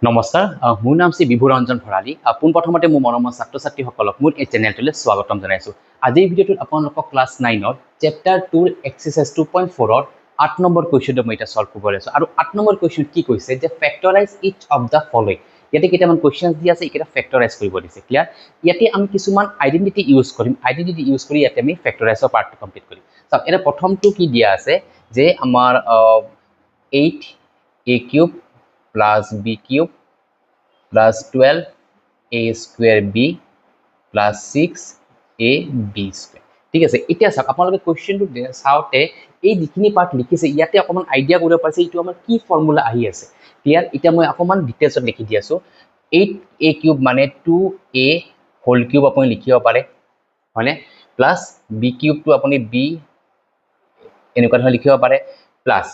নমস্কাৰ মোৰ নাম শ্ৰী বিভুৰঞ্জন ভৰালী পোনপ্ৰথমতে মোৰ মৰমৰ ছাত্ৰ ছাত্ৰীসকলক মোৰ এই চেনেলটোলৈ স্বাগতম জনাইছোঁ আজিৰ ভিডিঅ'টোত আপোনালোকক ক্লাছ 9ৰ চেপ্টাৰ 2ৰ এক্সাৰচাইজ 2.4ৰ 8 নম্বৰ কুৱেশ্যনটো মই এতিয়া সলভ কৰিব লৈছোঁ আৰু 8 নম্বৰ কুৱেশ্যন কি কৈছে যে ফেক্টৰাইজ ইচ অফ দ্য ফলোইং ইয়াতে কেইটামান কুৱেশ্যন দি আছে এইকেইটা ফেক্টৰাইজ কৰিব দিছে ক্লিয়াৰ ইয়াতে আমি কিছুমান আইডেন্টিটি ইউজ কৰিম আইডেন্টিটি ইউজ কৰি ইয়াতে আমি ফেক্টৰাইজৰ পাৰ্টটো কমপ্লিট কৰিম চাওক এটা প্ৰথমটো কি দিয়া আছে যে আমাৰ 8a³ plus b³ plus 12a square b plus 6ab square ঠিক আছে এতিয়া চাওক আপোনালোকে কোৱেশ্চনটো চাওতে এই যিখিনি পাৰ্ট লিখিছে ইয়াতে অকমান আইডিয়া কৰিব পাৰিছে এইটো আমাৰ কি ফৰ্মুলা আহি আছে ক্লিয়াৰ এতিয়া মই অকমান ডিটেইলছত লিখি দি আছো 8a³ মানে 2a হোল কিউব আপুনি লিখিব পাৰে হয়নে প্লাস b³ টো আপুনি b এনেকুৱা ধৰণে লিখিব পাৰে প্লাস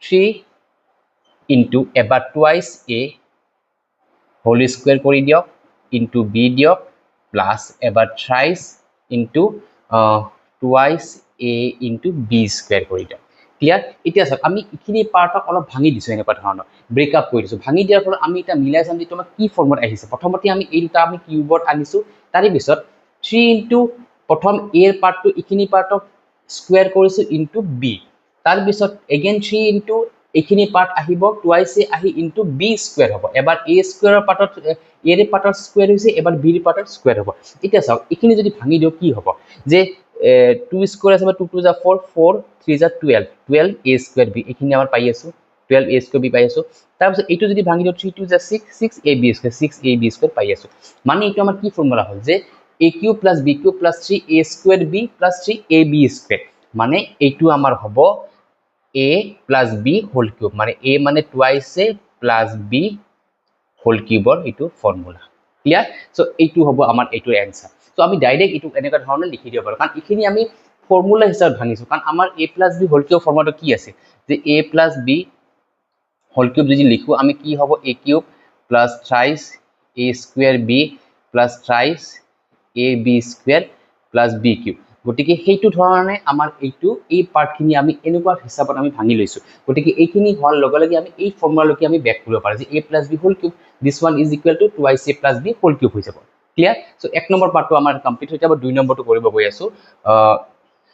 3 into এবাৰ twice a হোল স্কোয়াৰ কৰি দিয়ক ইনটু b দিয়ক প্লাস এবাৰ thrice into twice a into b square কৰি দিয়ক ক্লিয়াৰ এতিয়া চাওক আমি ইখিনি পাৰ্টক অলপ ভাঙি দিছো এনেকুৱা ধৰণৰ ব্ৰেক আপ কৰি দিছো ভাঙি দিয়াৰ ফলত আমি এটা মিলাই চাম যে তোমাৰ কি ফৰ্মত আহিছে প্ৰথমতে আমি এই দুটা আমি কিউবত আনিছো তাৰে পিছত 3 ইনটু প্ৰথম a এৰ পাৰ্টটো ইখিনি পাৰ্টক স্কোয়াৰ কৰিছো ইনটু b তাৰ পিছত এগেইন 3 ইনটু এইখিনি পাৰ্ট আহিব টুৱাইস এ আহি ইনটু বি স্কয়াৰ হ'ব এবাৰ এ স্কয়াৰৰ পাৰ্টত এ এৰ পাৰ্টৰ স্কয়াৰ হৈছে এবাৰ বি এৰ পাৰ্টৰ স্কয়ার হ'ব এতিয়া চাওক এইখিনি যদি ভাঙি দিও কি হ'ব যে 2 স্কয়ার আছে 2 2 যা 4 4 3 যা 12 12 a স্কয়ার b এইখিনি আমাৰ পাই আছো 12 a স্কয়াৰ b পাই আছো তাৰ পিছত এইটো যদি ভাঙি দিও 3 2 যা 6 6 a b square 6 a b square পাই আছো মানে এইটো আমাৰ কি ফৰ্মুলা হ'ল যে a³ + b³ + 3 a square b + 3 ab square মানে এইটো আমাৰ হ'ব a plus b whole cube মানে a মানে twice a plus b whole cube or এইটো ফৰ্মুলা ক্লিয়াৰ সো এইটো হ'ব আমাৰ এইটোৰ आंसर সো আমি ডাইৰেক্ট এইটো এনেকা ধৰণে লিখি দিব পাৰো কাৰণ ইখিনি আমি ফৰ্মুলা হিচাপে ভাঙিছো কাৰণ আমাৰ a plus b whole cube ফৰ্মুলাটো কি আছে যে a plus b whole cube যদি লিখো আমি কি হ'ব a³ plus thrice a square b plus thrice ab square plus b cube গটিকে হেইটো ধৰণে আমাৰ এইটো এই পাৰ্টখিনি আমি এনেকুৱা হিচাপত আমি ভাঙি লৈছো গটিকে এইখিনি হোৱাৰ লগে লগে আমি এই ফৰ্মুলালৈকে আমি ব্যাক কৰিব পাৰো যে a plus b whole cube this one is equal to twice a plus b whole cube হৈ যাব ক্লিয়াৰ সো এক নম্বৰ পাৰ্টটো আমাৰ কমপ্লিট হৈ যাব দুই নম্বৰটো কৰিব গৈ আছো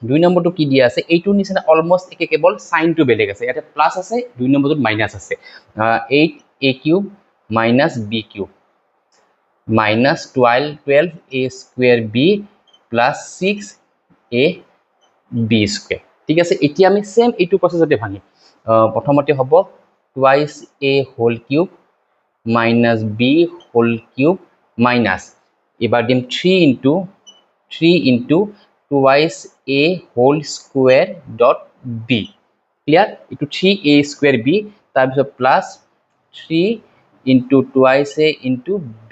দুই নম্বৰটো কি দিয়া আছে এইটো নিচিনা অলমোস্ট একে কেৱল সাইনটো বেলেগ আছে ইয়াতে প্লাস আছে দুই নম্বৰটোত মাইনাস আছে 8a³ - b³ minus 12a square b plus 6a b square ঠিক আছে এতিয়া আমি সেম এইটো প্ৰসেসতে ভাঙিম প্ৰথমতে হ'ব twice a whole cube minus b whole cube minus এবাৰ দিম 3 into twice a whole square dot b clear ইটো 3a square b তাৰ পিছত plus 3 into twice a into b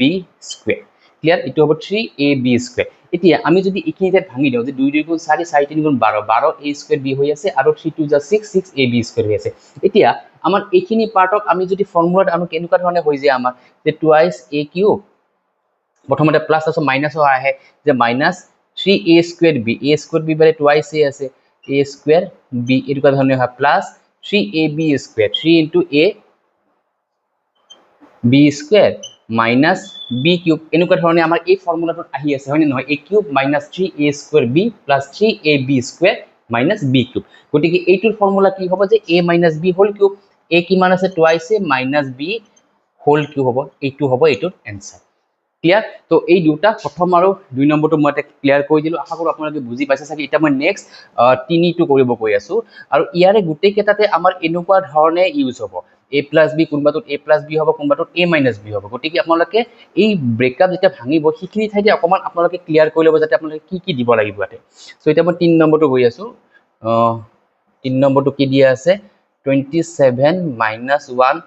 square clear ইটো হ'ব 3ab square এতিয়া আমি যদি ইখিনিতে ভাঙি দিও যে 2 2 গুণ 4 4 3 গুণ 12 12 a square b হৈ আছে আৰু 3 2 যা 6 6 ab square হৈ আছে এতিয়া আমাৰ এইখিনি পাৰ্টক আমি যদি ফৰ্মুলাত আমি কেনেকুৱা ধৰণে হৈ যায় আমাৰ যে twice a³ প্ৰথমতে প্লাস আছে মাইনাস আহে যে মাইনাস 3a square b বাৰে twice a আছে a square b এনেকুৱা ধৰণে হয় plus 3ab square 3 into a b square minus b cube এনেকুৱা ধৰণে আমাৰ এই ফৰ্মুলাটোত আহি আছে হয় নে নহয় a³ minus 3a square b plus 3ab square minus b cube গটিকে এইটোৰ ফৰ্মুলা কি হ'ব যে a minus b whole cube a কিমান আছে twice a minus b whole cube হ'ব এইটো হ'ব এইটোৰ आंसर ক্লিয়াৰ তো এই দুটা প্ৰথম আৰু দুই নম্বৰটো মই এটা ক্লিয়াৰ কৰি দিলো আশা কৰো আপোনালোকে বুজি পাইছে চাগে এটা মই নেক্সট তিনিটো কৰিব গৈ আছো আৰু ইয়াৰে গুটেই কেটাতে আমাৰ এনেকুৱা ধৰণে ইউজ হ'ব a plus b কোনবাটোত a plus b হ'ব কোনবাটোত a minus b হ'ব গটিকে আপোনালোকে এই ব্ৰেকআপ যেটা ভাঙিব হিখিনি ঠাইতে অকমান আপোনালোকে ক্লিয়াৰ কৰি ল'ব যাতে আপোনালোকে কি কি দিব লাগিব ইয়াতে সো এটা মই 3 নম্বৰটো গৈ আছো 3 নম্বৰটো কি দিয়া আছে 27 minus 1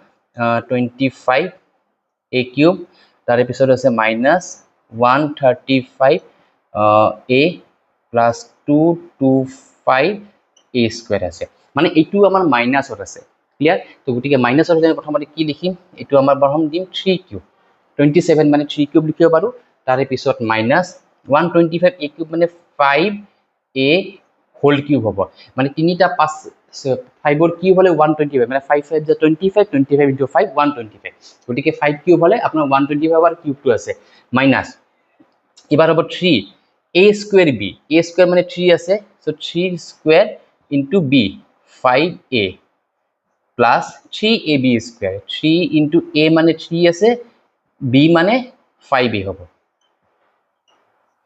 25 a³ তাৰে পিছত আছে minus 135 a plus 225 a square আছে মানে এইটো আমাৰ মাইনাসত আছে ক্লিয়াৰ তো গটিকে মাইনাসৰ জনে প্ৰথমতে কি লিখিম এইটো আমাৰ প্ৰথম দিম 3 কিউব 27 মানে 3 কিউব লিখিব পাৰো তাৰে পিছত মাইনাস 125 a কিউব মানে 5 a হোল কিউব হ'ব মানে তিনিটা 5 কিউব হলে 125 মানে 5 5 যা 25 25 ইনটু 5 125 গতিকে 5 কিউব হলে আপোনাৰ 125 আর কিউবটো আছে মাইনাস এবার হ'ব 3 a square b a square মানে 3 আছে so 3 square into b 5a plus 3ab square 3 into a মানে 3 আছে b মানে 5a হ'ব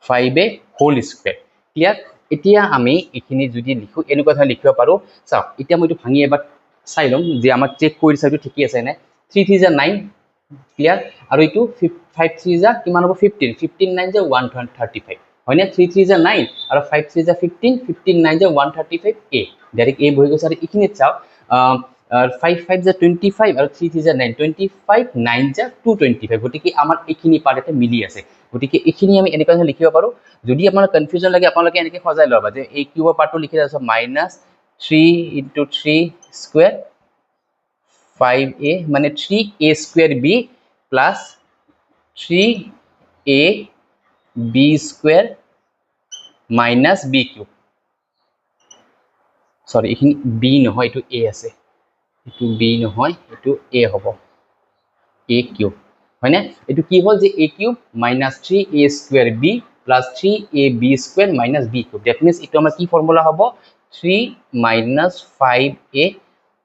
5a হোল স্কয়ার ক্লিয়ার এতিয়া আমি এখিনি যদি লিখো এনেকুৱা ধৰণে লিখিব পাৰো চাওক এতিয়া মই এটো ভাঙি এবাৰ চাই লম যে আমাক চেক কৰি চাইটো ঠিকই আছে না 3 3 9 ক্লিয়াৰ আৰু এটো 5 3 যা কিমান হ'ব 15 15 9 যা 135 হয় না 3 3 যা 9 আৰু 5 3 যা 15 15 9 যা 135 a ডাইৰেক্ট a হৈ গৈছে আৰু এখিনি চাওক 5 5 যা 25 আৰু 3 3 যা 9 25 9 যা 225 গতিকে আমাৰ এখিনি পাৰ্টতে মিলি আছে গতিকে এখিনি আমি এনেকৈ লিখিব পাৰো যদি আপোনাৰ কনফিউজন লাগে আপোনালোকে এনেকৈ সজাই লবা যে এই কিউবৰ পাৰ্টটো লিখি আছে -3 * 3 স্কয়ার 5a মানে 3a square b plus 3a b square minus b cube sorry এখানে b নহয় এটো a আছে এটো b নহয় এটো a হ'ব a কিউব হয় না এটো কি হল যে a cube minus 3a square b plus 3ab square minus b cube that means এটো আমাৰ কি ফৰ্মুলা হ'ব 3 মাইনাস 5a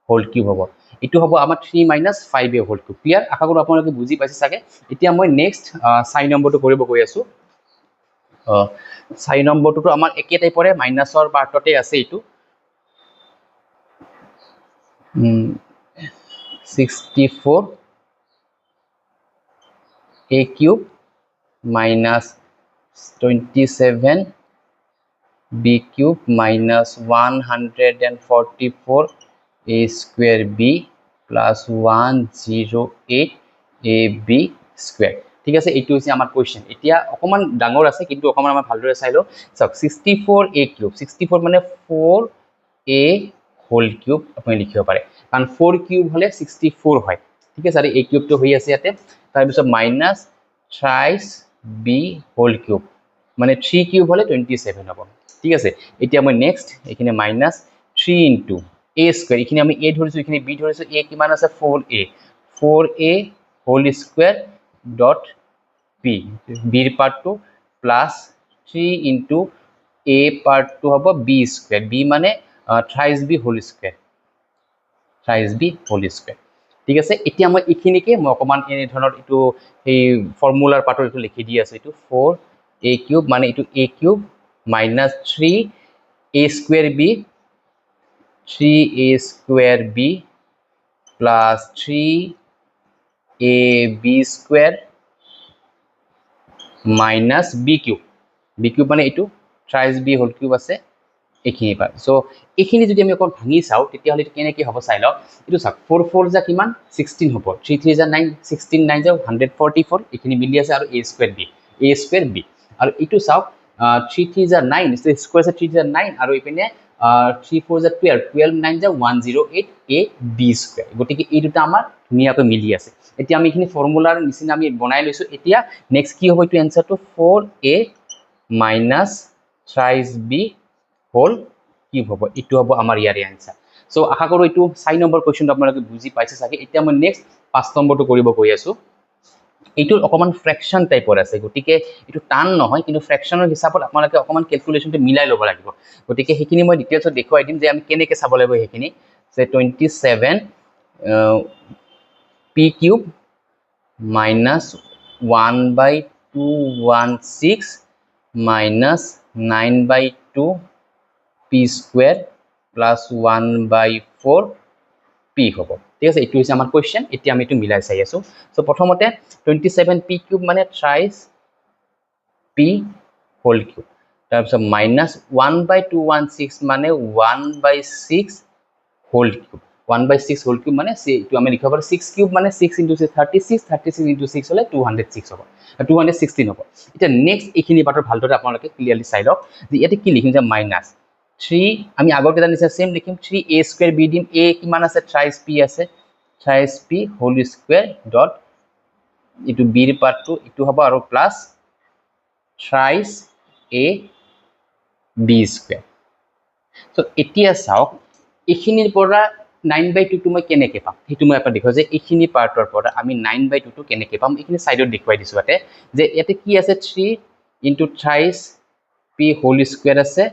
হোল কিউব হ'ব এটো হ'ব আমাৰ 3 minus 5a whole cube clear আশা কৰো আপোনালোকে বুজি পাইছে সাগে এতিয়া মই নেক্সট 6 নম্বৰটো কৰিব গৈ আছো 6 নম্বৰটো আমাৰ একে টাইপৰে মাইনাসৰ পাৰ্টতে আছে এটো 64 a cube minus 27 b cube minus 144 a square b plus 108 a b square ঠিক আছে এইটো হৈছে আমাৰ কোৱেশ্চন এতিয়া অকমান ডাঙৰ আছে কিন্তু অকমান আমাৰ ভালদৰে চাই লো সক 64 a cube 64 মানে 4a হোল কিউব আপুনি লিখিব পাৰে কাৰণ 4 কিউব হলে 64 হয় ঠিক আছে আৰু a কিউব তো হৈ আছে ইয়াতে তাৰ পিছত মাইনাস 23 b হোল কিউব মানে 3 কিউব হলে 27 হ'ব ঠিক আছে এতিয়া মই নেক্সট এখানে মাইনাস 3 ইনটু a স্কয়ার এখানে আমি a ধৰিছো এখানে b ধৰিছো a কিমান আছে 4a whole square dot b b ৰ পাৰ্টটো প্লাস 3 ইনটু a পাৰ্টটো হ'ব b স্কয়ার b মানে 23b whole square 23b whole square ঠিক আছে এতিয়া মই এখিনিকে মই অকমান এনে ধৰণৰ এটো এই ফৰ্মুলাৰ পাৰ্টৰ এটো লিখি দি আছে এটো 4a কিউব মানে এটো a cube minus 3a square b 3a square b plus 3ab square minus b cube মানে এটো thrice b whole cube আছে এখিনি পাৰ সো এখিনি যদি আমি অকল ভাঙি চাও তেতিয়া হলে কেনে কি হ'ব চাই লওক এটো চাওক 4 4 যা কিমান 16 হ'ব 3 3 যা 9 16 9 যা 144 এখিনি মিলি আছে আৰু a square b আৰু এটো চাওক 3 3 যা 9 so square আছে 3 যা 9 আৰু ইপিনে 3 4 যা 12 12 9 যা 108 a b square গতিকে এই দুটা আমাৰ ধুনিয়াকৈ মিলি আছে এতিয়া আমি এখিনি ফৰ্মুলাৰ নিচিনা আমি বনাই লৈছো এতিয়া নেক্সট কি হ'ব এটো আনসাৰটো 4a minus thrice b whole cube হ'ব এটো হ'ব আমাৰ ইয়াৰে আনসাৰ সো আশা কৰো এটো 6 নম্বৰ কোৱেশ্চনটো আপোনালোকে বুজি পাইছে সাগে এতিয়া মই নেক্সট 5 নম্বৰটো কৰিব গৈ আছো এইটো অকমান ফ্ৰেকশন টাইপৰ আছে গতিকে এটো টান নহয় কিন্তু ফ্ৰেকশনৰ হিচাপত আপোনালোকে অকমান ক্যালকুলেশনটো মিলাই ল'ব লাগিব গতিকে হেখিনি মই ডিটেইলছত দেখুৱাই দিম যে আমি কেনেকৈ চাব লাগিব হেখিনি যে 27 p cube minus 1/216 minus 9/2 p square plus 1/4 p হ'ব ঠিক আছে এটো হৈছে আমাৰ কোৱেশ্চন এতিয়া আমি এটো মিলাই চাই আছো সো প্ৰথমতে 27 p cube মানে thrice p whole cube তাৰ পিছত minus 1/216 মানে 1/6 whole cube 1/6 whole cube মানে এটো আমি লিখিব পাৰো 6 cube মানে 6 into 6 36 36 into 6 হলে 206 হ'ব 216 হ'ব এতিয়া নেক্সট এখিনি পাৰ্টৰ ভালদৰে আপোনালোকে ক্লিয়াৰলি চাই লওক যে ইয়াতে কি লিখিম যে মাইনাস 3 আমি আগৰ কেটা নিচিনা সেম লিখিম 3a স্কয়ার b দিম a কিমান আছে thrice p আছে thrice p whole square dot ইটো b ৰ পাৰ্টটো ইটো হ'ব আৰু plus thrice a b square so এতিয়া চাওক এইখিনিৰ পৰা 9/2 টো মই কেনেকৈ পাম সেইটো মই আপোনাক দেখুৱাও যে এইখিনি পাৰ্টৰ পৰা আমি 9/2 টো কেনেকৈ পাম এইখিনি সাইডত দেখুৱাই দিছো ইয়াতে যে ইয়াতে কি আছে 3 * thrice p হোল স্কয়াৰ আছে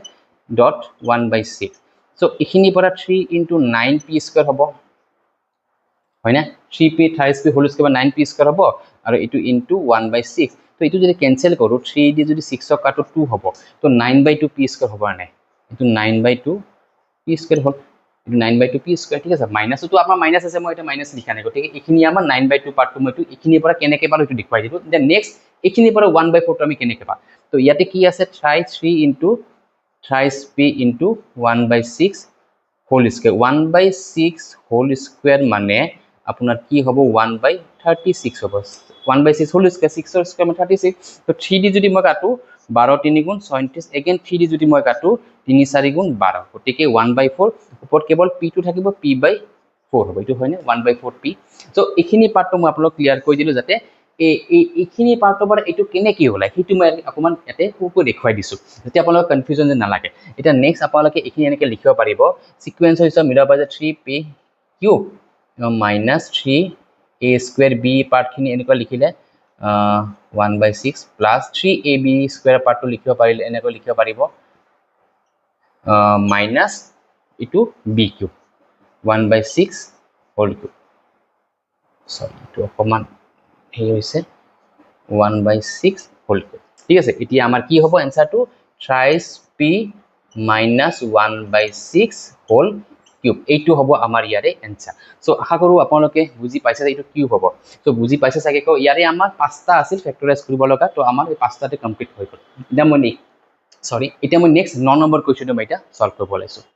ডট 1/6 সো এইখিনিৰ পৰা 3 * 9p স্কয়াৰ হ'ব হয় না 3p thrice p whole square 9p square হ'ব আৰু এটো ইনটু 1/6 তো এটো যদি ক্যান্সেল কৰো 3 দি যদি 6 ক কাটো 2 হ'ব তো 9/2 p স্কয়াৰ হ'ব না এটো 9/2 p স্কয়াৰ হ'ল 9/2 p স্কয়াৰ ঠিক আছে মাইনাস তো আমাৰ মাইনাস আছে মই এটা মাইনাস লিখা নাই গতিকে এইখিনি আমাৰ 9/2 পাৰ্টটো মই এইখিনিৰ পৰা কেনেকৈ পালো এটো দেখুৱাই দিলো দেন নেক্সট এইখিনিৰ পৰা 1/4 টো আমি কেনেকৈ পাম তো ইয়াতে কি আছে thrice 3 * thrice p * 1/6 whole square 1/6 whole square মানে আপোনাৰ কি হ'ব 1/36 হ'ব 1/6 হোল স্কয়াৰ 6 ৰ স্কয়াৰ মানে 36 তো 3 দি যদি মই কাটো 12 3 গুণ 36 এগেইন 3 দি যদি মই কাটো 3 4 গুণ 12 গতিকে 1/4 ওপৰত কেৱল p টো থাকিব p/4 হ'ব এটো হয়নে 1/4 p সো এইখিনি পাৰ্টটো মই আপোনাক ক্লিয়াৰ কৰি দিলো যাতে এইখিনি পাৰ্টৰ পৰা এটো কেনেকৈ ওলাই সেইটো মই অকমান ইয়াতে খুবকৈ দেখুৱাই দিছো যাতে আপোনালোক কনফিউজন যে নালাগে এটা নেক্সট আপোনালোকে এইখিনি এনেকৈ লিখিব পাৰিব সিকোয়েন্স হৈছে মিলাব যে 3p cube minus 3a square b part খিনি এনেকৈ লিখিলে 1/6 plus 3ab square part টো লিখিব পাৰিলে এনেকৈ লিখিব পাৰিব minus ইটো b cube 1/6 whole cube sorry ইটো অকমান এই হৈছে 1/6 whole cube ঠিক আছে এতিয়া আমাৰ কি হ'ব এনসারটো thrice p minus 1/6 whole cube এইটো হ'ব আমাৰ ইয়াৰে এনসাৰ সো আশা কৰো আপোনালোকে বুজি পাইছে যে এইটো কিউব হ'ব সো বুজি পাইছে চাগে কো ইয়াৰে আমাৰ পাঁচটা আছিল ফেক্টৰাইজ কৰিব লগা তো আমাৰ এই পাঁচটাতে কমপ্লিট হৈ গ'ল এতিয়া মই নেক্সট 9 নম্বৰ কোৱেশ্চনটো মই এটা সলভ কৰিব লৈছো